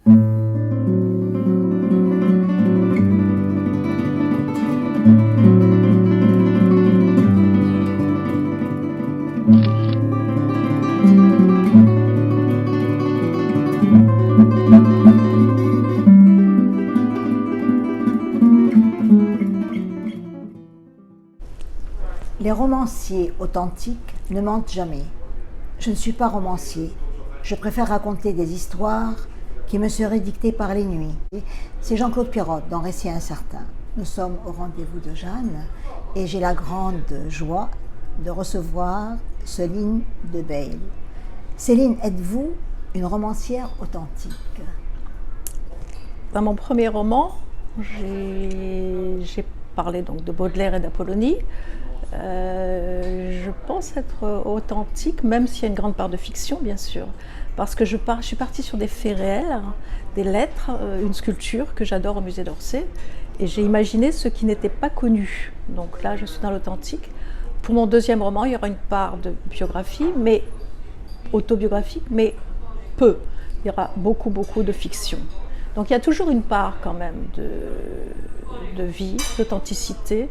Les romanciers authentiques ne mentent jamais. Je ne suis pas romancier. Je préfère raconter des histoires qui me seraient dictées par les nuits. C'est Jean-Claude Pirotte dans Récit incertain. Nous sommes au rendez-vous de Jeanne et j'ai la grande joie de recevoir Céline de Bail. Céline, êtes-vous une romancière authentique? Dans mon premier roman, j'ai parlé donc de Baudelaire et d'Apollonie. Je pense être authentique, même s'il y a une grande part de fiction, bien sûr, parce que je suis partie sur des faits réels, des lettres, une sculpture que j'adore au musée d'Orsay, et j'ai imaginé ce qui n'était pas connu. Donc là, je suis dans l'authentique. Pour mon deuxième roman, il y aura une part de biographie, mais autobiographique, mais peu. Il y aura beaucoup de fiction. Donc il y a toujours une part quand même de vie, d'authenticité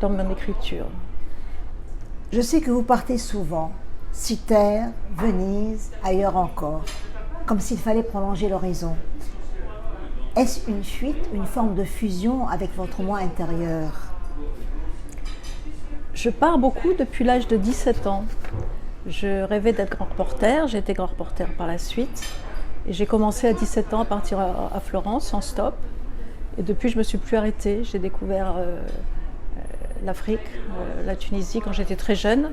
dans mon écriture. Je sais que vous partez souvent, Cythère, Venise, ailleurs encore, comme s'il fallait prolonger l'horizon. Est-ce une fuite, une forme de fusion avec votre moi intérieur? Je pars beaucoup depuis l'âge de 17 ans. Je rêvais d'être grand reporter, j'ai été grand reporter par la suite. Et j'ai commencé à 17 ans à partir à Florence en stop. Et depuis, je ne me suis plus arrêtée. J'ai découvert l'Afrique, la Tunisie quand j'étais très jeune.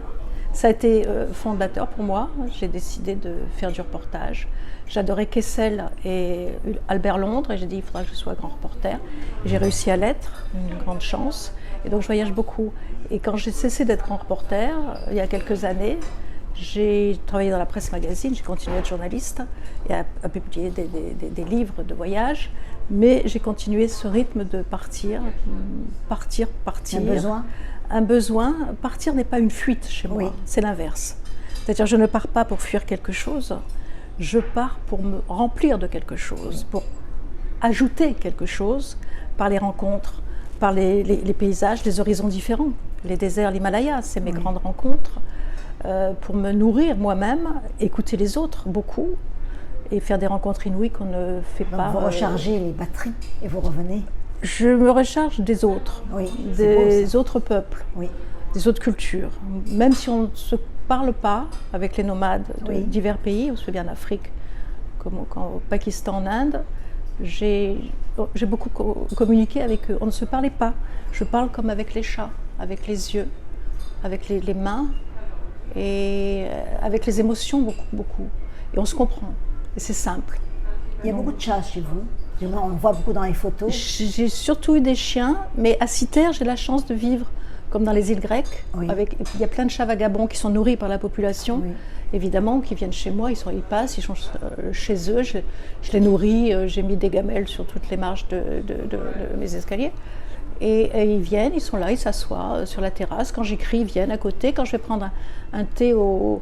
Ça a été fondateur pour moi. J'ai décidé de faire du reportage. J'adorais Kessel et Albert Londres et j'ai dit il faudra que je sois grand reporter. Et j'ai réussi à l'être, une grande chance. Et donc je voyage beaucoup. Et quand j'ai cessé d'être grand reporter, il y a quelques années, j'ai travaillé dans la presse magazine, j'ai continué à être journaliste et à publier des livres de voyage. Mais j'ai continué ce rythme de partir. Un besoin. Partir n'est pas une fuite chez moi, c'est l'inverse. C'est-à-dire je ne pars pas pour fuir quelque chose, je pars pour me remplir de quelque chose, pour ajouter quelque chose par les rencontres, par les paysages, les horizons différents. Les déserts, l'Himalaya, c'est mes grandes rencontres. Pour me nourrir moi-même, écouter les autres beaucoup, et faire des rencontres inouïes qu'on ne fait pas. Vous rechargez les batteries et vous revenez. Je me recharge des autres, des autres peuples, des autres cultures. Même si on ne se parle pas avec les nomades de divers pays, aussi bien en Afrique comme au Pakistan, en Inde, j'ai beaucoup communiqué avec eux. On ne se parlait pas. Je parle comme avec les chats, avec les yeux, avec les mains et avec les émotions beaucoup. Et on se comprend. Et c'est simple. Il y a beaucoup de chats chez vous. On voit beaucoup dans les photos. J'ai surtout eu des chiens, mais à Cythère, j'ai la chance de vivre comme dans les îles grecques. Il y a plein de chats vagabonds qui sont nourris par la population, évidemment, qui viennent chez moi, ils passent, ils sont chez eux, je les nourris, j'ai mis des gamelles sur toutes les marches de mes escaliers. Et ils viennent, ils sont là, ils s'assoient sur la terrasse. Quand j'écris, ils viennent à côté. Quand je vais prendre un thé au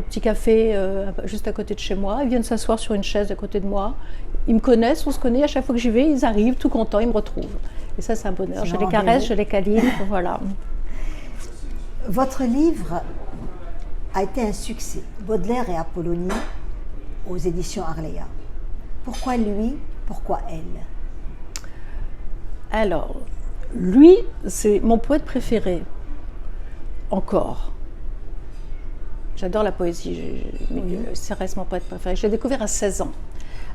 petit café juste à côté de chez moi, ils viennent s'asseoir sur une chaise à côté de moi. Ils me connaissent, on se connaît, à chaque fois que j'y vais, ils arrivent tout contents, ils me retrouvent. Et ça, c'est un bonheur. Je les caresse, je les câline, voilà. Votre livre a été un succès, Baudelaire et Apollonie, aux éditions Arléa. Pourquoi lui, pourquoi elle? Alors, lui, c'est mon poète préféré, encore. J'adore la poésie, ça reste mon poète préféré. Je l'ai découvert à 16 ans.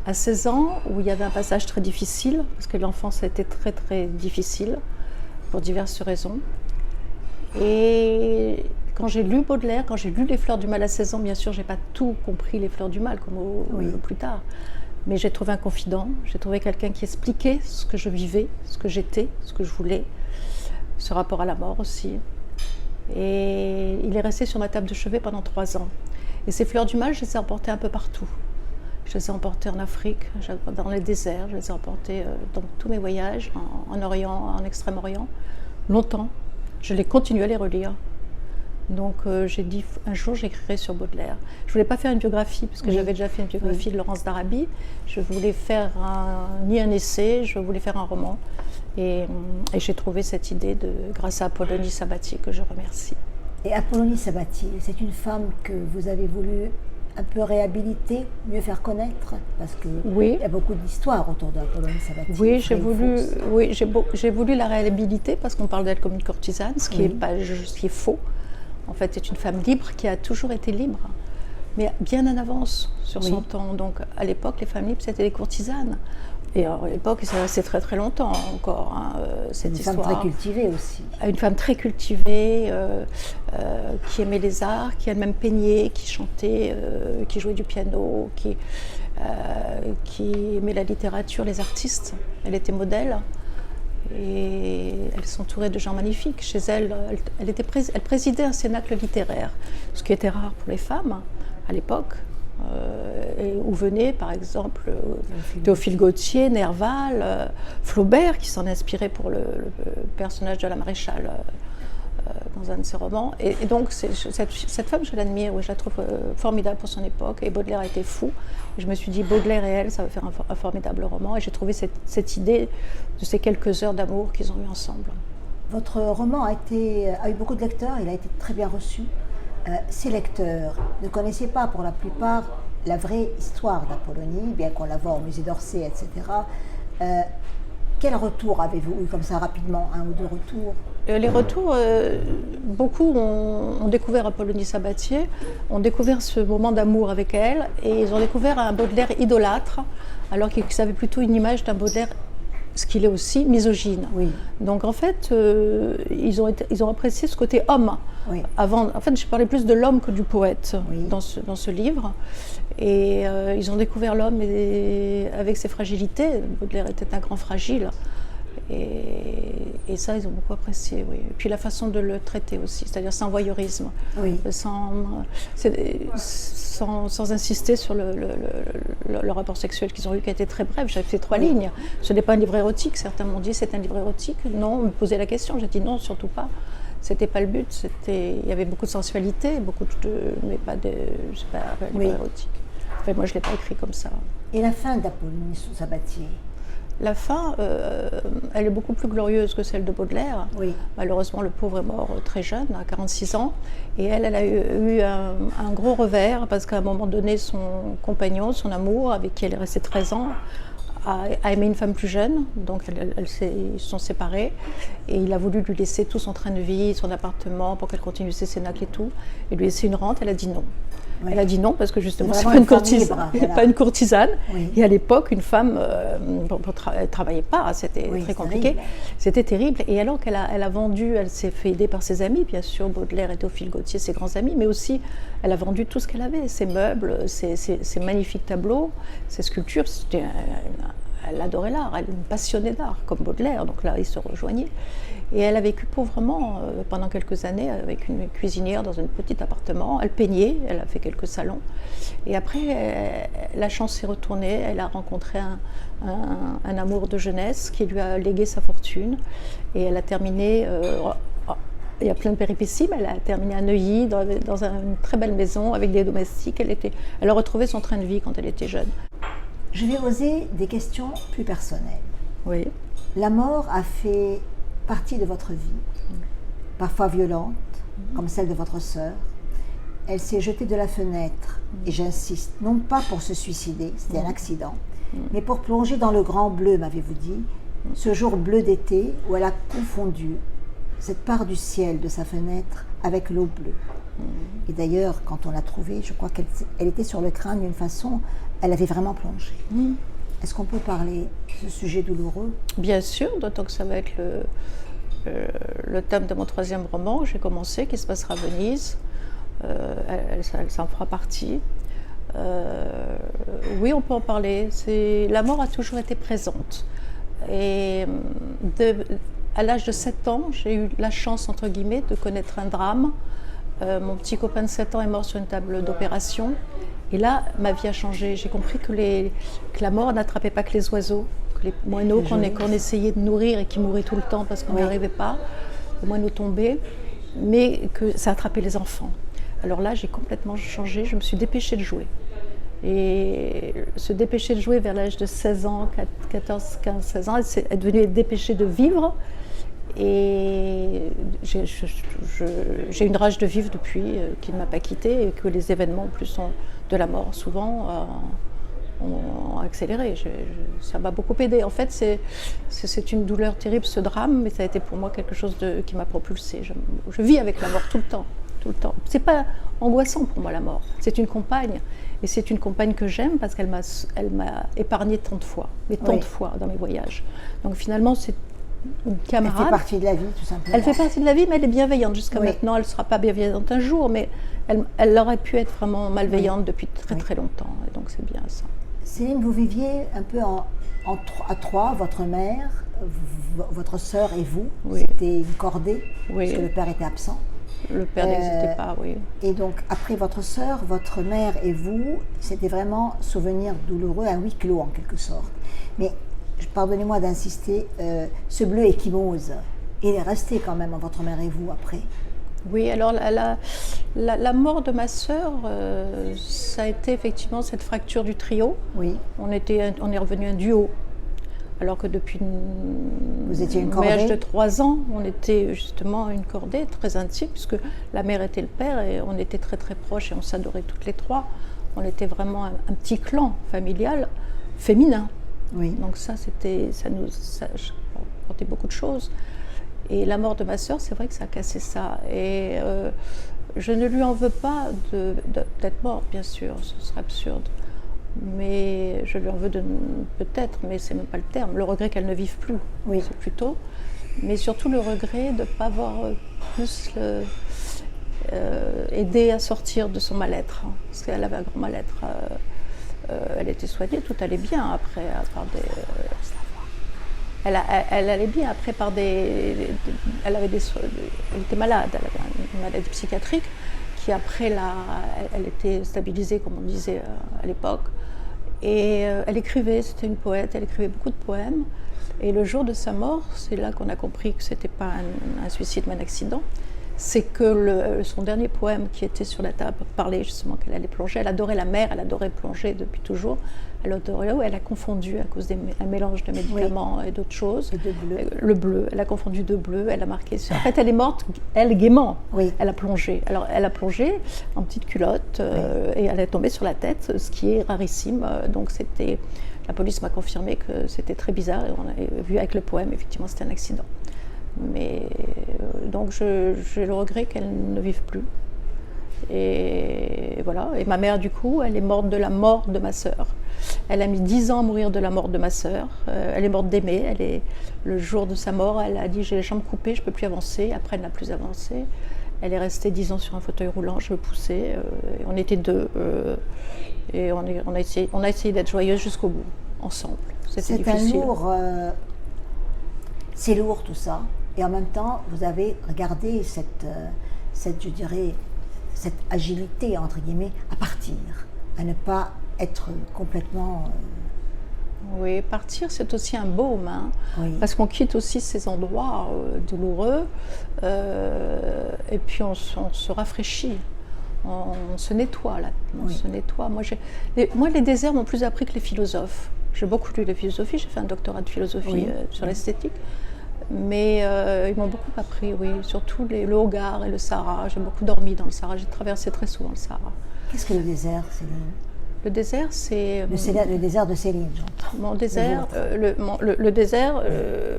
À 16 ans, où il y avait un passage très difficile, parce que l'enfance a été très difficile, pour diverses raisons. Et quand j'ai lu Baudelaire, quand j'ai lu Les Fleurs du Mal à 16 ans, bien sûr, je n'ai pas tout compris, Les Fleurs du Mal, comme plus tard. Mais j'ai trouvé un confident, j'ai trouvé quelqu'un qui expliquait ce que je vivais, ce que j'étais, ce que je voulais, ce rapport à la mort aussi. Et il est resté sur ma table de chevet pendant 3 ans. Et ces fleurs du mal, je les ai emportées un peu partout. Je les ai emportées en Afrique, dans les déserts, je les ai emportées dans tous mes voyages, en Orient, en Extrême-Orient, longtemps. Je les continue à les relire. Donc j'ai dit un jour j'écrirai sur Baudelaire. Je voulais pas faire une biographie parce que j'avais déjà fait une biographie de Laurence d'Arabie. Je voulais faire ni un essai, je voulais faire un roman. Et j'ai trouvé cette idée grâce à Apollonie Sabatier que je remercie. Et Apollonie Sabatier, c'est une femme que vous avez voulu un peu réhabiliter, mieux faire connaître, parce qu'il y a beaucoup d'histoires autour d'Apollonie Sabatier. Oui, j'ai voulu la réhabiliter parce qu'on parle d'elle comme une courtisane, ce qui est faux. En fait, c'est une femme libre qui a toujours été libre, mais bien en avance sur son temps. Donc, à l'époque, les femmes libres, c'était les courtisanes. Et à l'époque, ça restait très très longtemps encore, cette histoire. Une femme très cultivée aussi. Une femme très cultivée, qui aimait les arts, qui elle-même peignait, qui chantait, qui jouait du piano, qui aimait la littérature, les artistes. Elle était modèle. Et elle s'entourait de gens magnifiques. Chez elle, elle présidait un cénacle littéraire, ce qui était rare pour les femmes à l'époque, où venaient par exemple Théophile Gautier, Nerval, Flaubert, qui s'en inspirait pour le personnage de la maréchale dans un de ses romans. Et donc cette femme, je l'admire, je la trouve formidable pour son époque, et Baudelaire a été fou. Je me suis dit, Baudelaire et elle, ça va faire un formidable roman, et j'ai trouvé cette idée de ces quelques heures d'amour qu'ils ont eu ensemble. Votre roman a eu beaucoup de lecteurs, il a été très bien reçu. Ces lecteurs ne connaissaient pas pour la plupart la vraie histoire d'Apollonie, bien qu'on la voit au musée d'Orsay, etc. Quel retour avez-vous eu comme ça rapidement, un ou deux retours? Les retours, beaucoup ont découvert Apollonie Sabatier, ont découvert ce moment d'amour avec elle, et ils ont découvert un Baudelaire idolâtre, alors qu'ils avaient plutôt une image d'un Baudelaire, ce qu'il est aussi, misogyne. Oui. Donc en fait, ils ont apprécié ce côté homme. Oui. En fait, je parlais plus de l'homme que du poète oui. dans ce livre. Et ils ont découvert l'homme avec ses fragilités. Baudelaire était un grand fragile. Et ça, ils ont beaucoup apprécié, oui. Et puis la façon de le traiter aussi, c'est-à-dire sans voyeurisme, oui. sans insister sur le rapport sexuel qu'ils ont eu, qui a été très bref. J'avais fait 3 lignes. Ce n'est pas un livre érotique. Certains m'ont dit c'est un livre érotique. Non, on me posait la question. J'ai dit non, surtout pas. C'était pas le but. Il y avait beaucoup de sensualité, mais pas un livre érotique. Enfin, moi, je l'ai pas écrit comme ça. Et la fin d'Apollonie Sabatier? La fin, elle est beaucoup plus glorieuse que celle de Baudelaire. Oui. Malheureusement, le pauvre est mort très jeune, à 46 ans. Et elle a eu un gros revers, parce qu'à un moment donné, son compagnon, son amour, avec qui elle est restée 13 ans, a aimé une femme plus jeune. Donc ils se sont séparés. Et il a voulu lui laisser tout son train de vie, son appartement, pour qu'elle continue ses cénacles et tout. Et lui laisser une rente, elle a dit non. Oui. Elle a dit non parce que justement c'est pas une courtisane. Oui. Et à l'époque, une femme elle travaillait pas, c'était très compliqué, terrible. C'était terrible. Et alors qu'elle a vendu, elle s'est fait aider par ses amis, bien sûr, Baudelaire et Théophile Gautier, ses grands amis, mais aussi elle a vendu tout ce qu'elle avait, ses meubles, ses magnifiques tableaux, ses sculptures. Elle adorait l'art, elle me passionnait d'art, comme Baudelaire, donc là ils se rejoignaient. Et elle a vécu pauvrement pendant quelques années avec une cuisinière dans un petit appartement. Elle peignait, elle a fait quelques salons. Et après, la chance s'est retournée, elle a rencontré un amour de jeunesse qui lui a légué sa fortune. Et elle a terminé, il y a plein de péripéties, mais elle a terminé à Neuilly, dans une très belle maison avec des domestiques. Elle a retrouvé son train de vie quand elle était jeune. Je vais oser des questions plus personnelles. Oui. La mort a fait partie de votre vie, parfois violente, comme celle de votre sœur. Elle s'est jetée de la fenêtre, et j'insiste, non pas pour se suicider, c'était un accident, mais pour plonger dans le grand bleu, m'avez-vous dit, ce jour bleu d'été où elle a confondu cette part du ciel de sa fenêtre avec l'eau bleue. Et d'ailleurs, quand on l'a trouvée, je crois qu'elle était sur le crâne d'une façon, elle avait vraiment plongé. Est-ce qu'on peut parler de ce sujet douloureux? Bien sûr, d'autant que ça va être le thème de mon 3e roman, j'ai commencé, qui se passera à Venise. Elle s'en fera partie. Oui, on peut en parler. La mort a toujours été présente. Et à l'âge de 7 ans, j'ai eu la chance, entre guillemets, de connaître un drame. Mon petit copain de 7 ans est mort sur une table d'opération. Et là, ma vie a changé. J'ai compris que la mort n'attrapait pas que les oiseaux, que les moineaux qu'on essayait de nourrir et qui mouraient tout le temps parce qu'on n'y arrivait pas. Les moineaux tombaient. mais que ça attrapait les enfants. Alors là, j'ai complètement changé, je me suis dépêchée de jouer. Et se dépêcher de jouer vers l'âge de 16 ans, 14, 15, 16 ans, est devenue dépêchée de vivre. Et j'ai une rage de vivre depuis qui ne m'a pas quittée et que les événements, en plus de la mort, souvent, ont accéléré. Ça m'a beaucoup aidée. En fait, c'est une douleur terrible, ce drame, mais ça a été pour moi quelque chose qui m'a propulsée. Je vis avec la mort tout le temps. Tout le temps. C'est pas angoissant pour moi, la mort. C'est une compagne. Et c'est une compagne que j'aime parce qu'elle m'a épargné tant de fois, tant de fois dans mes voyages. Donc finalement, c'est une camarade. Elle fait partie de la vie, tout simplement. Elle fait partie de la vie, mais elle est bienveillante. Jusqu'à maintenant, elle ne sera pas bienveillante un jour, mais elle aurait pu être vraiment malveillante depuis très très longtemps. Et donc c'est bien ça. Céline, vous viviez un peu à trois, votre mère, votre sœur et vous. C'était une cordée, parce que le père était absent. Le père n'existait pas, oui. Et donc, après votre sœur, votre mère et vous, c'était vraiment souvenir douloureux, un huis clos en quelque sorte. Mais, pardonnez-moi d'insister, ce bleu échymose, il est resté quand même, votre mère et vous, après. Oui, alors la mort de ma sœur, ça a été effectivement cette fracture du trio. Oui. On est revenu un duo. Alors que depuis Vous étiez une un cordée. mariage de 3 ans, on était justement une cordée très intime, puisque la mère était le père et on était très très proches et on s'adorait toutes les trois. On était vraiment un petit clan familial féminin. Oui. Donc ça portait beaucoup de choses. Et la mort de ma sœur, c'est vrai que ça a cassé ça. Et je ne lui en veux pas d'être morte, bien sûr, ce serait absurde. Mais je lui en veux peut-être, mais c'est même pas le terme, le regret qu'elle ne vive plus, c'est plutôt. Mais surtout le regret de ne pas avoir plus aidé à sortir de son mal-être, parce qu'elle avait un grand mal-être. Elle était soignée, tout allait bien après, par des... Elle allait bien après par des... Elle était malade, elle avait une maladie psychiatrique qui après, elle était stabilisée, comme on disait à l'époque. Et elle écrivait, c'était une poète, elle écrivait beaucoup de poèmes. Et le jour de sa mort, c'est là qu'on a compris que ce n'était pas un suicide mais un accident. C'est que son dernier poème qui était sur la table parlait justement qu'elle allait plonger. Elle adorait la mer, elle adorait plonger depuis toujours. Elle adorait l'eau, elle a confondu à cause d'un mélange de médicaments et d'autres choses. Et de bleu. Le bleu, elle a confondu de bleu, elle a marqué sur... En fait, elle est morte, elle gaiement. Oui. Elle a plongé. Alors, elle a plongé en petite culotte et elle est tombée sur la tête, ce qui est rarissime. Donc, la police m'a confirmé que c'était très bizarre et on a vu avec le poème, effectivement, c'était un accident. Mais donc j'ai le regret qu'elle ne vive plus. Et voilà. Et ma mère, du coup, elle est morte de la mort de ma sœur. Elle a mis 10 ans à mourir de la mort de ma sœur. Elle est morte d'aimer. Le jour de sa mort, elle a dit « j'ai les jambes coupées, je ne peux plus avancer ». Après, elle n'a plus avancé. Elle est restée 10 ans sur un fauteuil roulant, je le poussais. On était deux. Et on a essayé d'être joyeuse jusqu'au bout, ensemble. C'était difficile. C'est lourd tout ça. Et en même temps, vous avez regardé cette agilité, entre guillemets, à partir, à ne pas être complètement... Oui, partir, c'est aussi un baume, hein, parce qu'on quitte aussi ces endroits douloureux, et puis on se rafraîchit, on se nettoie, là, on se nettoie. Moi, les déserts m'ont plus appris que les philosophes. J'ai beaucoup lu de philosophie, j'ai fait un doctorat de philosophie sur l'esthétique. Mais ils m'ont beaucoup appris, oui, surtout le Hogar et le Sahara. J'ai beaucoup dormi dans le Sahara, j'ai traversé très souvent le Sahara. Qu'est-ce que le désert, Céline? Le désert, c'est... Le désert de Céline, j'entends. Mon désert,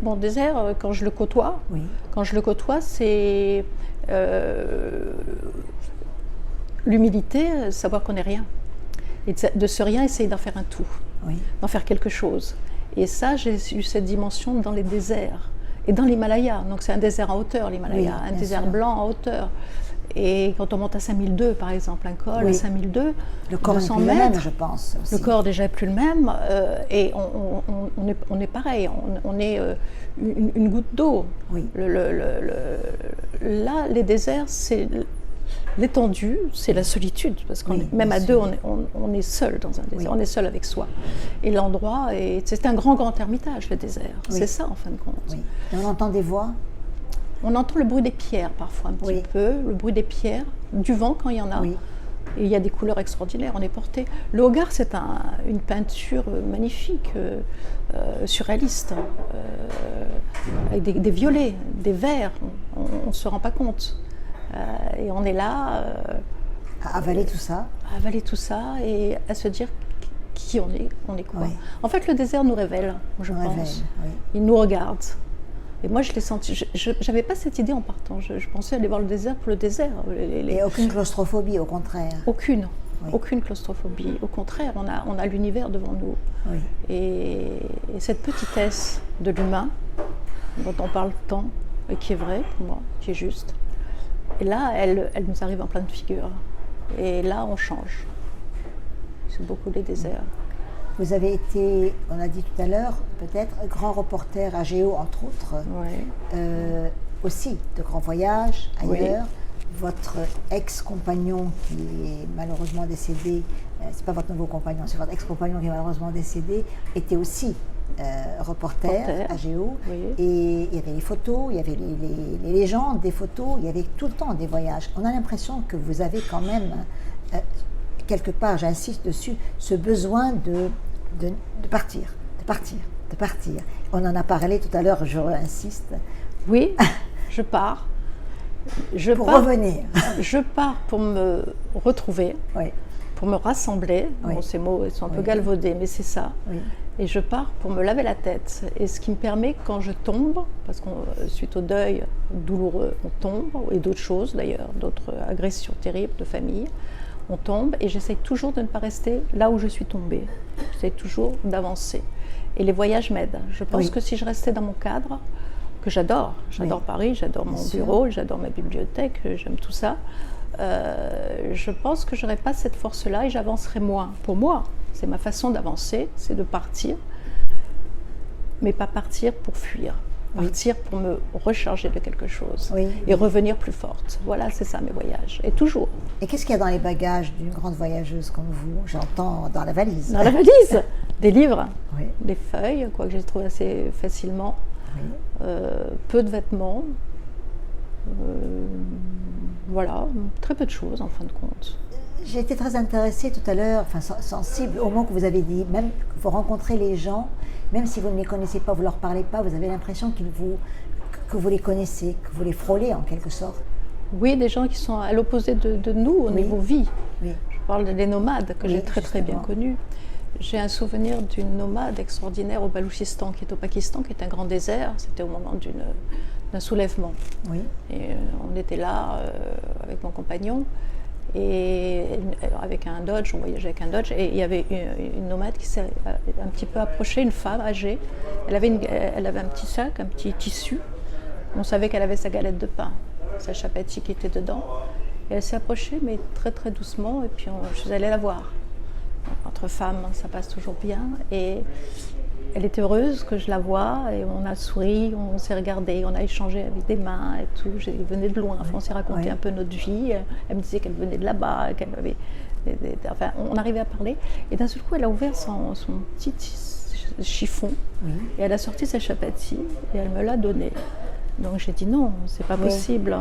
mon désert, quand je le côtoie, c'est l'humilité, savoir qu'on n'est rien. Et de ce rien, essayer d'en faire un tout, d'en faire quelque chose. Et ça, j'ai eu cette dimension dans les déserts. Et dans l'Himalaya, donc c'est un désert en hauteur, l'Himalaya, un désert blanc en hauteur. Et quand on monte à 5002, par exemple, un col à 5002, le corps n'est plus le même, je pense. Aussi. Le corps déjà n'est plus le même, et on est pareil, on est une goutte d'eau. Oui. Là, les déserts, c'est l'étendue, c'est la solitude, parce qu'on même à deux, on est seul dans un désert, on est seul avec soi. Et l'endroit, c'est un grand ermitage, le désert. C'est ça, en fin de compte. Oui. Et on entend des voix On entend le bruit des pierres parfois un petit peu, le bruit des pierres, du vent quand il y en a. Oui. Et il y a des couleurs extraordinaires, on est porté. Le Hogarth, c'est une peinture magnifique, surréaliste, avec des violets, des verts, on ne se rend pas compte. Et on est là... À avaler tout ça. À avaler tout ça et à se dire qui on est quoi. Oui. En fait, le désert nous révèle, je pense. Oui. Il nous regarde. Et moi, je l'ai senti. Je n'avais pas cette idée en partant. Je pensais aller voir le désert pour le désert. Et aucune claustrophobie, au contraire. Aucune. Oui. Aucune claustrophobie. Au contraire, on a l'univers devant nous. Oui. Et cette petitesse de l'humain, dont on parle tant, et qui est vraie pour moi, qui est juste. Et là, elle nous arrive en pleine figure. Et là, on change. C'est beaucoup les déserts. Vous avez été, on a dit tout à l'heure, peut-être, grand reporter à Géo, entre autres. Oui. Aussi, de grands voyages ailleurs. Oui. Votre ex-compagnon qui est malheureusement décédé, c'est pas votre nouveau compagnon, c'est votre ex-compagnon qui est malheureusement décédé, était aussi reporter à Géo. Oui. Et il y avait les photos, il y avait les légendes des photos, il y avait tout le temps des voyages. On a l'impression que vous avez quand même, quelque part, j'insiste dessus, ce besoin de partir, de partir, de partir. On en a parlé tout à l'heure, je réinsiste. Oui, je pars. Pour revenir. Je pars pour me retrouver, oui. Pour me rassembler. Oui. Bon, ces mots sont un peu galvaudés, mais c'est ça. Oui. Et je pars pour me laver la tête. Et ce qui me permet, quand je tombe, parce que suite au deuil douloureux, on tombe, et d'autres choses d'ailleurs, d'autres agressions terribles de famille, on tombe, et j'essaye toujours de ne pas rester là où je suis tombée. J'essaye toujours d'avancer. Et les voyages m'aident. Je pense que si je restais dans mon cadre, que j'adore Paris, j'adore mon bureau, j'adore ma bibliothèque, j'aime tout ça, je pense que je n'aurais pas cette force-là et j'avancerais moins. Pour moi, c'est ma façon d'avancer, c'est de partir, mais pas partir pour fuir. Partir pour me recharger de quelque chose et revenir plus forte. Voilà, c'est ça mes voyages. Et toujours. Et qu'est-ce qu'il y a dans les bagages d'une grande voyageuse comme vous? J'entends dans la valise. Dans la valise, des livres, oui. Des feuilles, quoi que j'ai trouvé assez facilement. Oui. Peu de vêtements. Voilà, très peu de choses en fin de compte. J'ai été très intéressée tout à l'heure, sensible au mot que vous avez dit, même que vous rencontrez les gens, même si vous ne les connaissez pas, vous ne leur parlez pas, vous avez l'impression que vous les connaissez, que vous les frôlez en quelque sorte. Oui, des gens qui sont à l'opposé de nous au niveau vie. Oui. Je parle des nomades que j'ai très bien connus. J'ai un souvenir d'une nomade extraordinaire au Baloutchistan, qui est au Pakistan, qui est un grand désert. C'était au moment d'un soulèvement. Oui. Et on était là avec mon compagnon. Et avec un Dodge, on voyageait avec un Dodge, et il y avait une nomade qui s'est un petit peu approchée, une femme âgée. Elle avait un petit sac, un petit tissu. On savait qu'elle avait sa galette de pain, sa chapati qui était dedans. Et elle s'est approchée, mais très très doucement, et puis je suis allée la voir. Entre femmes, ça passe toujours bien. Et elle était heureuse que je la voie, et on a souri, on s'est regardé, on a échangé avec des mains et tout. Je venais de loin, on s'est raconté un peu notre vie. Elle me disait qu'elle venait de là-bas, qu'elle avait... Enfin, on arrivait à parler. Et d'un seul coup, elle a ouvert son petit chiffon, et elle a sorti sa chapati, et elle me l'a donné. Donc j'ai dit non, c'est pas possible.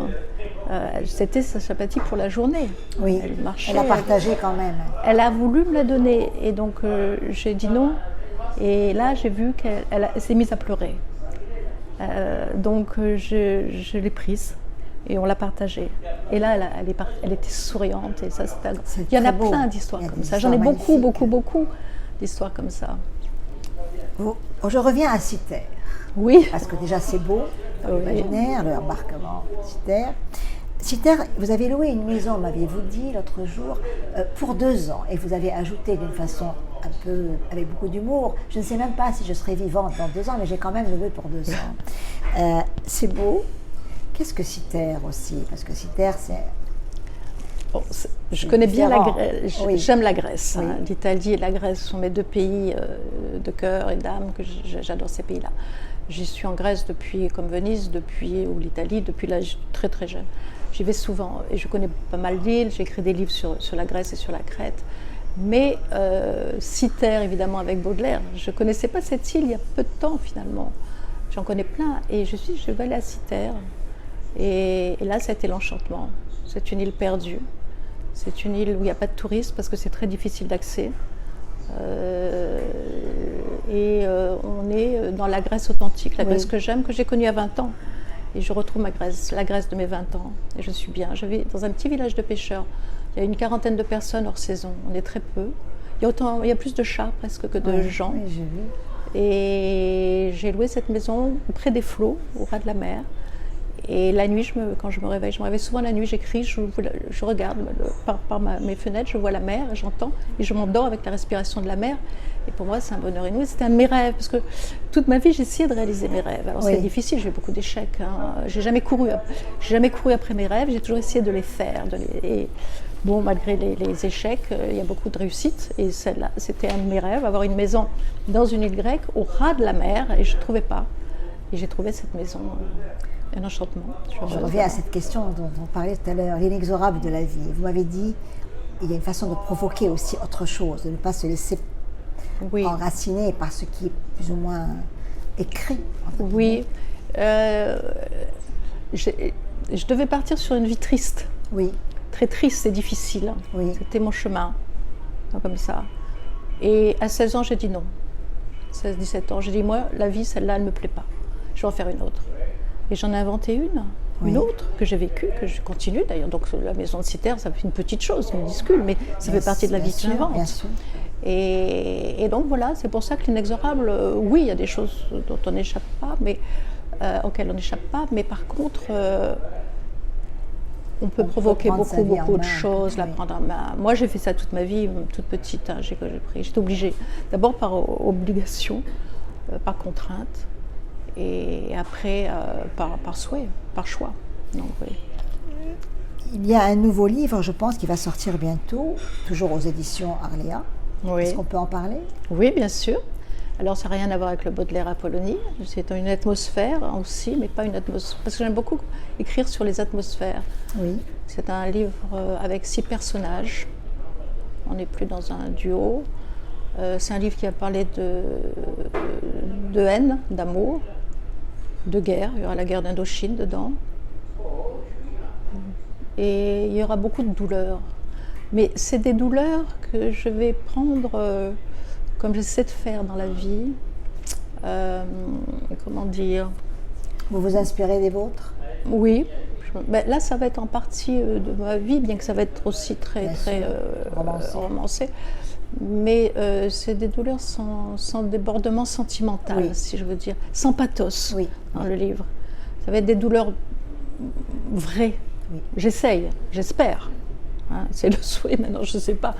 C'était sa chapati pour la journée. Oui, elle marchait. Elle a partagé quand même. Elle a voulu me la donner, et donc j'ai dit non. Et là, j'ai vu qu'elle s'est mise à pleurer. Donc, je l'ai prise et on l'a partagée. Et là, elle était souriante. Et ça, il y en a plein d'histoires comme ça. J'en ai beaucoup d'histoires comme ça. Je reviens à Citer. Oui. Parce que déjà, c'est beau, l'imaginaire, l'embarquement Citer. Citer, vous avez loué une maison, m'aviez-vous dit l'autre jour, pour 2 ans. Et vous avez ajouté d'une façon un peu, avec beaucoup d'humour, je ne sais même pas si je serai vivante dans 2 ans, mais j'ai quand même loué pour 2 ans. C'est beau. Qu'est-ce que Citer aussi? Parce que Citer, c'est... Bon, je connais bien la Grèce, j'aime la Grèce. Oui. L'Italie et la Grèce sont mes 2 pays de cœur et d'âme, que j'adore ces pays-là. J'y suis en Grèce depuis, comme Venise, ou l'Italie, depuis l'âge très très jeune. J'y vais souvent et je connais pas mal d'îles, j'ai écrit des livres sur la Grèce et sur la Crète. Mais Citer, évidemment, avec Baudelaire, je ne connaissais pas cette île il y a peu de temps finalement. J'en connais plein et je vais aller à Citer. Et là, ça a été l'enchantement. C'est une île perdue. C'est une île où il n'y a pas de touristes parce que c'est très difficile d'accès. On est dans la Grèce authentique, la Grèce que j'aime, que j'ai connue à 20 ans. Et je retrouve ma Grèce, la Grèce de mes 20 ans. Et je suis bien. Je vis dans un petit village de pêcheurs. Il y a une quarantaine de personnes hors saison. On est très peu. Il y a plus de chats presque que de gens. Oui, j'ai vu. Et j'ai loué cette maison près des flots, au ras de la mer. Et la nuit, quand je me réveille souvent la nuit, j'écris, je regarde par mes fenêtres, je vois la mer et j'entends, et je m'endors avec la respiration de la mer. Et pour moi, c'est un bonheur inouï. C'était un de mes rêves, parce que toute ma vie, j'ai essayé de réaliser mes rêves. Alors c'est difficile, j'ai eu beaucoup d'échecs. J'ai jamais couru après mes rêves, j'ai toujours essayé de les faire. Et bon, malgré les échecs, il y a beaucoup de réussites. Et celle-là, c'était un de mes rêves, avoir une maison dans une île grecque, au ras de la mer, et je ne trouvais pas. Et j'ai trouvé cette maison. Un enchantement. Je reviens à cette question dont on parlait tout à l'heure, l'inexorable de la vie. Vous m'avez dit, il y a une façon de provoquer aussi autre chose, de ne pas se laisser enraciner par ce qui est plus ou moins écrit. Oui. Je devais partir sur une vie triste. Oui. Très triste et difficile. Oui. C'était mon chemin. Comme ça. Et à 16 ans, j'ai dit non. 16-17 ans, j'ai dit, moi, la vie, celle-là, elle ne me plaît pas. Je vais en faire une autre. Et j'en ai inventé une autre que j'ai vécue, que je continue d'ailleurs. Donc la maison de Cythère, ça fait une petite chose, minuscule, mais ça fait partie de la vie que j'invente. Et donc voilà, c'est pour ça que l'inexorable, oui, il y a des choses dont on n'échappe pas, mais auxquelles on n'échappe pas, mais par contre, on peut provoquer beaucoup de choses, la prendre en main. Moi, j'ai fait ça toute ma vie, toute petite. J'étais obligée, d'abord par obligation, par contrainte. Et après, par souhait, par choix. Donc, oui. Il y a un nouveau livre, je pense, qui va sortir bientôt, toujours aux éditions Arléa. Oui. Est-ce qu'on peut en parler? Oui, bien sûr. Alors, ça n'a rien à voir avec le Baudelaire Apollonie. C'est une atmosphère aussi, mais pas une atmosphère. Parce que j'aime beaucoup écrire sur les atmosphères. Oui. C'est un livre avec 6 personnages. On n'est plus dans un duo. C'est un livre qui va parler de haine, d'amour, de guerre. Il y aura la guerre d'Indochine dedans. Et il y aura beaucoup de douleurs. Mais c'est des douleurs que je vais prendre comme j'essaie de faire dans la vie. Comment dire? Vous vous inspirez des vôtres? Oui. Là, ça va être en partie de ma vie, bien que ça va être aussi très romancé. Mais c'est des douleurs sans débordement sentimental, si je veux dire, sans pathos dans le livre. Ça va être des douleurs vraies. Oui. J'espère. Hein, c'est le souhait, maintenant je ne sais pas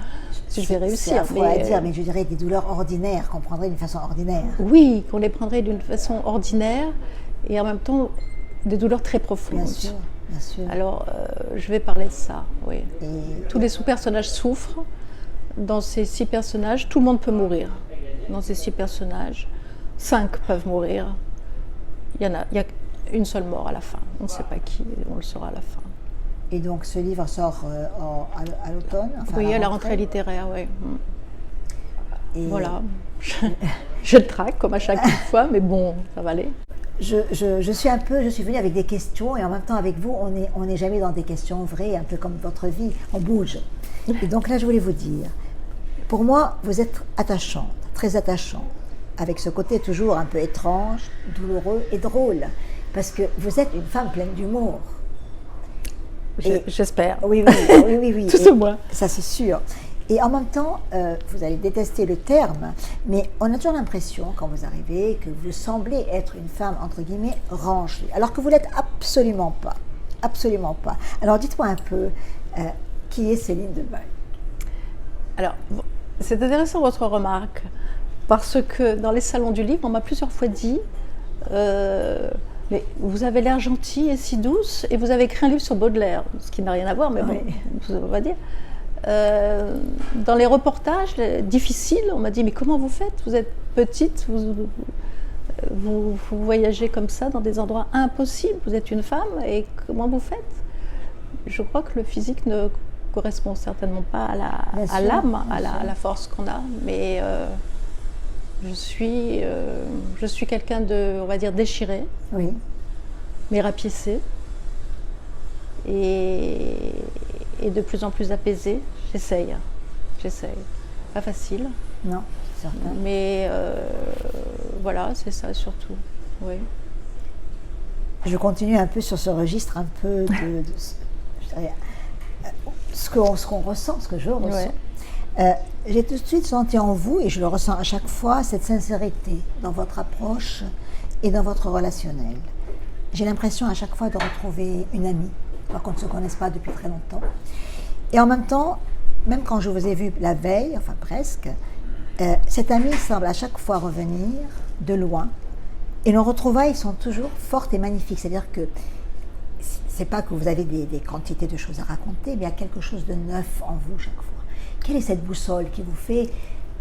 si je vais réussir. C'est à dire, mais je dirais des douleurs ordinaires, qu'on prendrait d'une façon ordinaire. Oui, qu'on les prendrait d'une façon ordinaire et en même temps des douleurs très profondes. Bien sûr, bien sûr. Alors, je vais parler de ça, oui. Tous les sous-personnages souffrent. Dans ces 6 personnages, tout le monde peut mourir. Dans ces 6 personnages, 5 peuvent mourir. Il y a une seule mort à la fin. On ne sait pas qui, on le saura à la fin. Et donc ce livre sort à l'automne, oui, à la rentrée littéraire, oui. Et voilà. Je le traque comme à chaque fois, mais bon, ça va aller. Je suis venue avec des questions et en même temps avec vous, on n'est jamais dans des questions vraies, un peu comme votre vie, on bouge. Et donc là, je voulais vous dire, pour moi, vous êtes attachante, très attachante, avec ce côté toujours un peu étrange, douloureux et drôle, parce que vous êtes une femme pleine d'humour. J'espère. Oui. Tout ce moins. Ça, c'est sûr. Et en même temps, vous allez détester le terme, mais on a toujours l'impression, quand vous arrivez, que vous semblez être une femme, entre guillemets, rangée, alors que vous l'êtes absolument pas. Absolument pas. Alors, dites-moi un peu, qui est Céline Debaille? Alors, c'est intéressant votre remarque, parce que dans les salons du livre, on m'a plusieurs fois dit mais vous avez l'air gentille et si douce, et vous avez écrit un livre sur Baudelaire, ce qui n'a rien à voir, mais bon, on va dire. Dans les reportages difficiles, on m'a dit, mais comment vous faites? Vous êtes petite, vous voyagez comme ça dans des endroits impossibles, vous êtes une femme, et comment vous faites? Je crois que le physique ne correspond certainement pas à l'âme, à la force qu'on a, mais je suis quelqu'un de, on va dire, déchiré, mais rapiécé, et de plus en plus apaisée. J'essaye. Pas facile. Non, c'est certain. Mais voilà, c'est ça surtout. Oui. Je continue un peu sur ce registre, un peu je dirais, ce qu'on ressent, ce que je ressens. Ouais. J'ai tout de suite senti en vous, et je le ressens à chaque fois, cette sincérité dans votre approche et dans votre relationnel. J'ai l'impression à chaque fois de retrouver une amie, alors qu'on ne se connaisse pas depuis très longtemps. Et en même temps, même quand je vous ai vu la veille, enfin presque, cette amie semble à chaque fois revenir de loin. Et nos retrouvailles sont toujours fortes et magnifiques. C'est-à-dire que c'est pas que vous avez des quantités de choses à raconter, mais il y a quelque chose de neuf en vous chaque fois. Quelle est cette boussole qui vous fait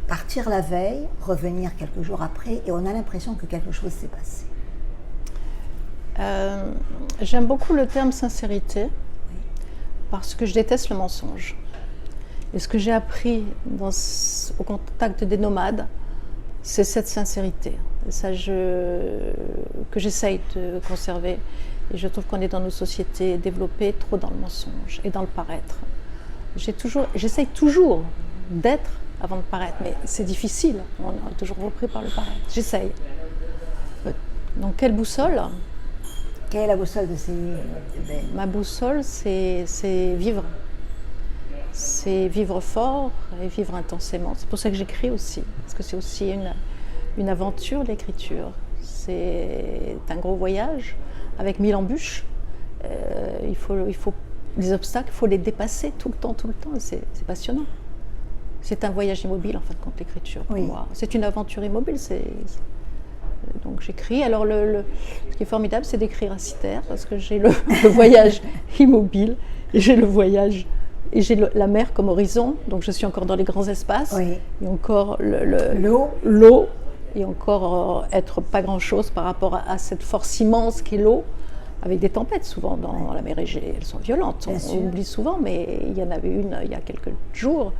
partir la veille, revenir quelques jours après, et on a l'impression que quelque chose s'est passé? J'aime beaucoup le terme sincérité, parce que je déteste le mensonge. Et ce que j'ai appris au contact des nomades, c'est cette sincérité. Et ça, que j'essaye de conserver. Et je trouve qu'on est dans nos sociétés développées trop dans le mensonge et dans le paraître. J'essaye toujours d'être avant de paraître, mais c'est difficile. On est toujours repris par le paraître. J'essaye. Donc, quelle boussole? Quelle est la boussole de ces... Ma boussole, c'est vivre. C'est vivre fort et vivre intensément. C'est pour ça que j'écris aussi, parce que c'est aussi une aventure, l'écriture. C'est un gros voyage avec 1000 embûches. Il faut les obstacles, il faut les dépasser tout le temps. C'est passionnant. C'est un voyage immobile, en fin de compte, l'écriture, pour moi. C'est une aventure immobile. Donc j'écris. Alors ce qui est formidable, c'est d'écrire à Citer, parce que j'ai le voyage immobile et j'ai le voyage... Et j'ai la mer comme horizon, donc je suis encore dans les grands espaces, et encore l'eau, et encore être pas grand-chose par rapport à cette force immense qu'est l'eau, avec des tempêtes souvent dans la mer Égée. Elles sont violentes, on oublie souvent, mais il y en avait une il y a quelques jours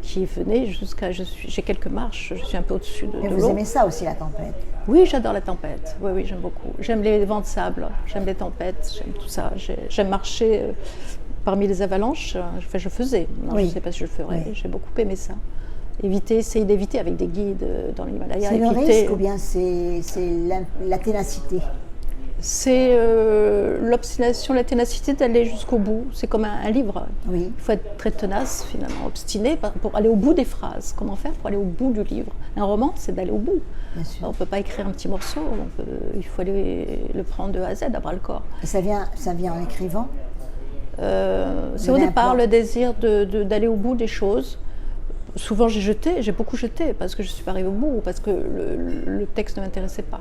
qui venait jusqu'à... J'ai quelques marches, je suis un peu au-dessus de l'eau. Vous aimez ça aussi, la tempête? Oui, j'adore la tempête, oui, j'aime beaucoup. J'aime les vents de sable, j'aime les tempêtes, j'aime tout ça. J'aime marcher... Parmi les avalanches, je faisais. Non, je ne sais pas si je le ferai. J'ai beaucoup aimé ça. Essayer d'éviter avec des guides dans l'Himalaya. C'est le risque ou bien c'est la ténacité? C'est l'obstination, la ténacité d'aller jusqu'au bout. C'est comme un livre. Oui. Il faut être très tenace, finalement, obstiné pour aller au bout des phrases. Comment faire pour aller au bout du livre? Un roman, c'est d'aller au bout. Bien sûr. On ne peut pas écrire un petit morceau. Il faut aller le prendre de A à Z, à bras le corps. Et ça vient en écrivant? C'est au départ le désir d'aller au bout des choses. Souvent j'ai beaucoup jeté parce que je ne suis pas arrivée au bout ou parce que le texte ne m'intéressait pas.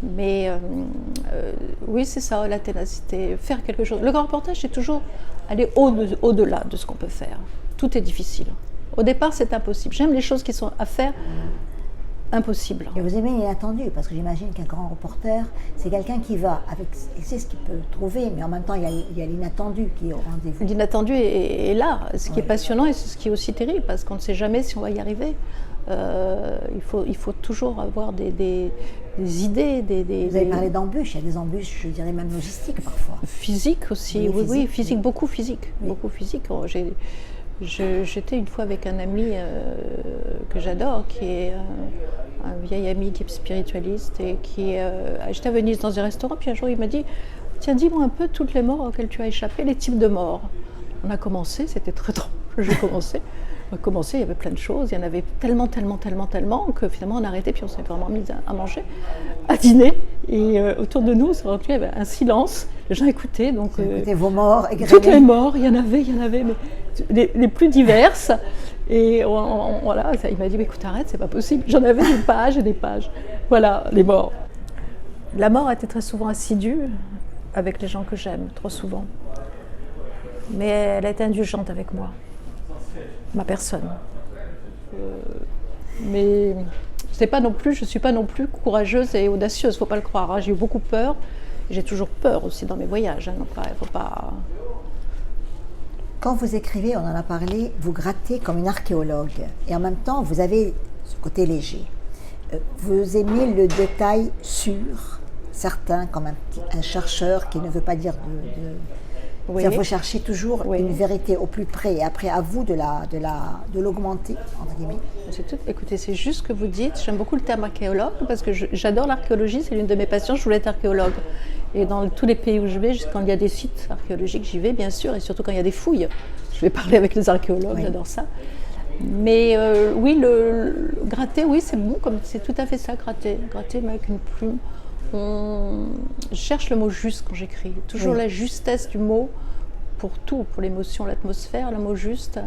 Mais oui, c'est ça, la ténacité, faire quelque chose. Le grand reportage, c'est toujours aller au-delà de ce qu'on peut faire. Tout est difficile. Au départ, c'est impossible. J'aime les choses qui sont à faire impossible. Et vous aimez l'inattendu, parce que j'imagine qu'un grand reporter, c'est quelqu'un qui va avec, il sait ce qu'il peut trouver, mais en même temps, il y a l'inattendu qui est au rendez-vous. L'inattendu est là, ce qui est passionnant et ce qui est aussi terrible, parce qu'on ne sait jamais si on va y arriver. Il faut toujours avoir des idées. Vous avez parlé d'embûches, il y a des embûches, je dirais même logistiques parfois. Physique aussi, oui, physique, beaucoup physique. Beaucoup physique. J'étais une fois avec un ami que j'adore, qui est un vieil ami qui est spiritualiste et j'étais à Venise dans un restaurant, puis un jour il m'a dit « Tiens, dis-moi un peu toutes les morts auxquelles tu as échappé, les types de morts. » On a commencé, c'était très drôle, j'ai commencé. On a commencé, il y avait plein de choses, il y en avait tellement que finalement on a arrêté, puis on s'est vraiment mis à manger, à dîner, et autour de nous, il y avait un silence, les gens écoutaient. Donc, écoutez vos morts, toutes les morts, il y en avait, mais les plus diverses, et voilà, il m'a dit, mais écoute, arrête, c'est pas possible, j'en avais des pages et des pages, voilà, les morts. La mort a été très souvent assidue avec les gens que j'aime, trop souvent, mais elle a été indulgente avec moi. Ma personne. Mais je ne suis pas non plus courageuse et audacieuse, il ne faut pas le croire. Hein. J'ai eu beaucoup peur, j'ai toujours peur aussi dans mes voyages. Hein. Faut pas... Quand vous écrivez, on en a parlé, vous grattez comme une archéologue. Et en même temps, vous avez ce côté léger. Vous aimez le détail sûr, certain, comme un chercheur qui ne veut pas dire Oui. C'est-à-dire, vous cherchez toujours Oui. une vérité au plus près, et après à vous de l'augmenter, entre guillemets. Écoutez, c'est juste ce que vous dites. J'aime beaucoup le terme archéologue parce que j'adore l'archéologie, c'est l'une de mes passions. Je voulais être archéologue. Et dans tous les pays où je vais, quand il y a des sites archéologiques, j'y vais bien sûr, et surtout quand il y a des fouilles. Je vais parler avec les archéologues, Oui. j'adore ça. Mais oui, le gratter, oui, c'est bon, c'est tout à fait ça, gratter mais avec une plume. Je cherche le mot juste quand j'écris, toujours Oui. la justesse du mot pour tout, pour l'émotion, l'atmosphère, le mot juste.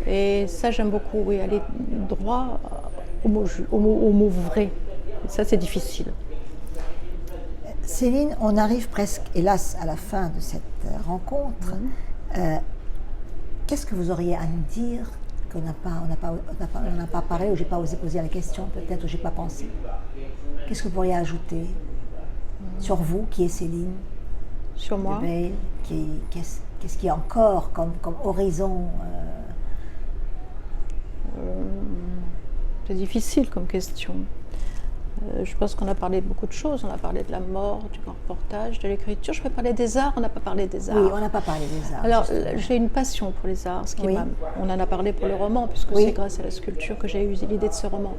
Et ça, j'aime beaucoup, oui, aller droit au mot vrai. Et ça, c'est difficile. Céline, on arrive presque, hélas, à la fin de cette rencontre. Qu'est-ce que vous auriez à nous dire qu'on n'a pas parlé, ou j'ai pas osé poser la question, peut-être, ou j'ai pas pensé? Qu'est-ce que vous pourriez ajouter sur vous, qui est Céline Sur moi? de Bayle, qu'est-ce qu'il y a encore comme horizon C'est difficile comme question. Je pense qu'on a parlé de beaucoup de choses. On a parlé de la mort, du grand reportage, de l'écriture. Je peux parler des arts, on n'a pas parlé des arts. Oui, on n'a pas parlé des arts. Alors, justement. j'ai une passion pour les arts. Oui. On en a parlé pour le roman, puisque Oui. c'est grâce à la sculpture que j'ai eu l'idée de ce roman.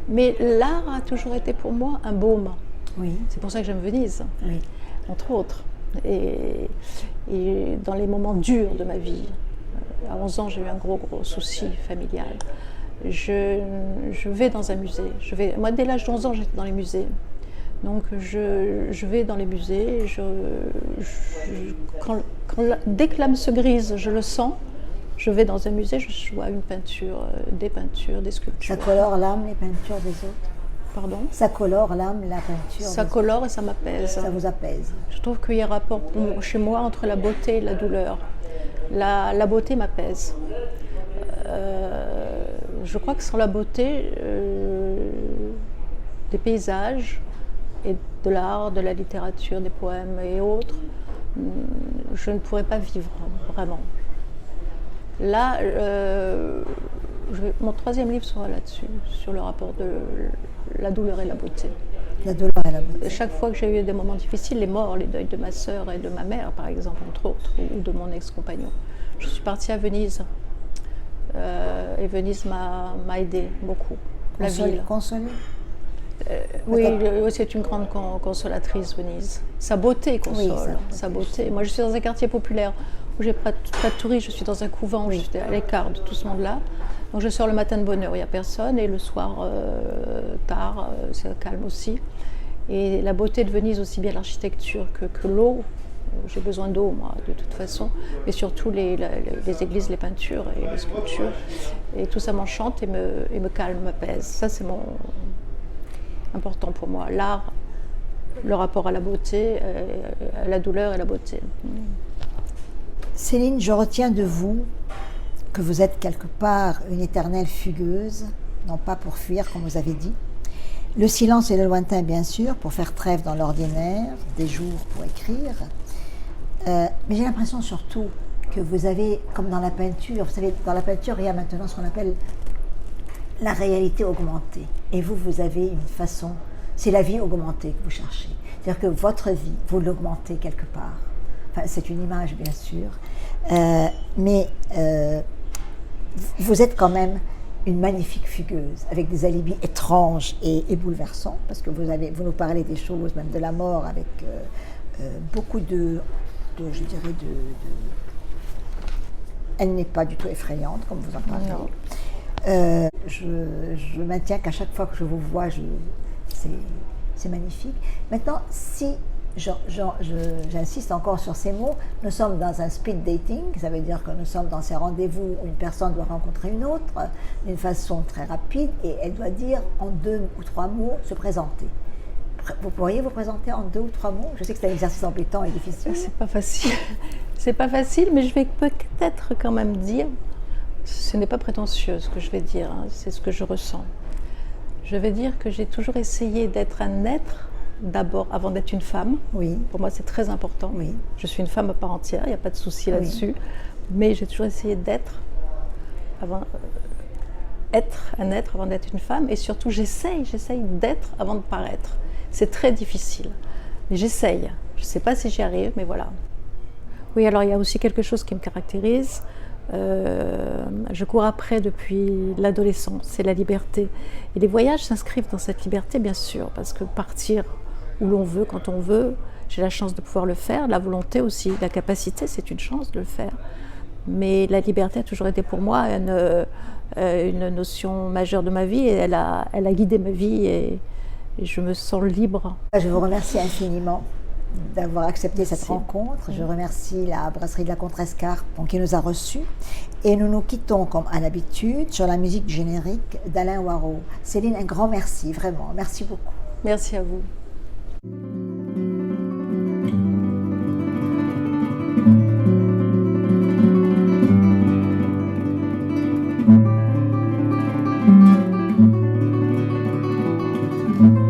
Mais l'art a toujours été pour moi un baume. Oui, C'est pour ça que j'aime Venise, oui, entre autres. Et dans les moments durs de ma vie, à 11 ans, j'ai eu un gros souci familial. Je vais dans un musée. Moi, dès l'âge de 11 ans, j'étais dans les musées. Donc, je vais dans les musées. Dès que l'âme se grise, je le sens. Je vais dans un musée, je vois une peinture, des peintures, des sculptures. ça colore l'âme, les peintures des autres. Pardon ? Ça colore l'âme, la peinture. Ça des colore et ça m'apaise. autres. Ça vous apaise. Je trouve qu'il y a un rapport chez moi entre la beauté et la douleur. La beauté m'apaise. Je crois que sans la beauté, des paysages et de l'art, de la littérature, des poèmes et autres, je ne pourrais pas vivre vraiment. Là, mon troisième livre sera là-dessus, sur le rapport de la douleur et la beauté. La douleur et la beauté. Et chaque fois que j'ai eu des moments difficiles, les morts, les deuils de ma sœur et de ma mère, par exemple, entre autres, ou de mon ex-compagnon, je suis partie à Venise. Et Venise m'a aidée beaucoup. La ville. Consolée. Oui, c'est une grande consolatrice, Venise. Sa beauté console. Oui, sa beauté. Moi, je suis dans un quartier populaire où j'ai pas de touristes, je suis dans un couvent où j'étais à l'écart de tout ce monde-là. Donc, je sors le matin de bonne heure, il n'y a personne, et le soir, tard, c'est calme aussi. Et la beauté de Venise, aussi bien l'architecture que l'eau. J'ai besoin d'eau, moi, de toute façon, mais surtout les églises, les peintures et les sculptures. Et tout ça m'enchante et me calme, m'apaise. Ça, c'est important pour moi. L'art, le rapport à la beauté, à la douleur et la beauté. Céline, je retiens de vous que vous êtes quelque part une éternelle fugueuse, non pas pour fuir, comme vous avez dit. Le silence et le lointain, bien sûr, pour faire trêve dans l'ordinaire, des jours pour écrire. Mais j'ai l'impression surtout que vous avez, comme dans la peinture, vous savez, dans la peinture, il y a maintenant ce qu'on appelle la réalité augmentée. Et vous avez une façon, c'est la vie augmentée que vous cherchez. C'est-à-dire que votre vie, vous l'augmentez quelque part. Enfin, c'est une image, bien sûr. Mais vous êtes quand même une magnifique fugueuse, avec des alibis étranges et bouleversants, parce que vous nous parlez des choses, même de la mort, avec beaucoup je dirais, elle n'est pas du tout effrayante, comme vous en parlez. Je maintiens qu'à chaque fois que je vous vois, c'est magnifique. Maintenant, si j'insiste encore sur ces mots, nous sommes dans un speed dating, ça veut dire que nous sommes dans ces rendez-vous où une personne doit rencontrer une autre d'une façon très rapide, et elle doit dire en 2 ou 3 mots, se présenter. Vous pourriez vous présenter en 2 ou 3 mots? Je sais que c'est un exercice embêtant et difficile. C'est pas facile. C'est pas facile, mais je vais peut-être quand même dire, ce n'est pas prétentieux ce que je vais dire, hein, c'est ce que je ressens. Je vais dire que j'ai toujours essayé d'être un être d'abord, avant d'être une femme. Oui. Pour moi, c'est très important. Oui. Je suis une femme à part entière, il n'y a pas de souci là-dessus. Mais j'ai toujours essayé d'être un être avant d'être une femme. Et surtout, j'essaye d'être avant de paraître. C'est très difficile. Mais j'essaye. Je ne sais pas si j'y arrive, mais voilà. Oui, alors il y a aussi quelque chose qui me caractérise. Je cours après depuis l'adolescence, c'est la liberté. Et les voyages s'inscrivent dans cette liberté, bien sûr, parce que partir où l'on veut, quand on veut, j'ai la chance de pouvoir le faire, la volonté aussi, la capacité, c'est une chance de le faire. Mais la liberté a toujours été pour moi une notion majeure de ma vie et elle a guidé ma vie et je me sens libre. Je vous remercie infiniment d'avoir accepté cette rencontre. Je remercie la brasserie de la Contrescarpe qui nous a reçus. Et nous nous quittons comme à l'habitude sur la musique générique d'Alain Warraud. Céline, un grand merci, vraiment. Merci beaucoup. Merci à vous. Thank you.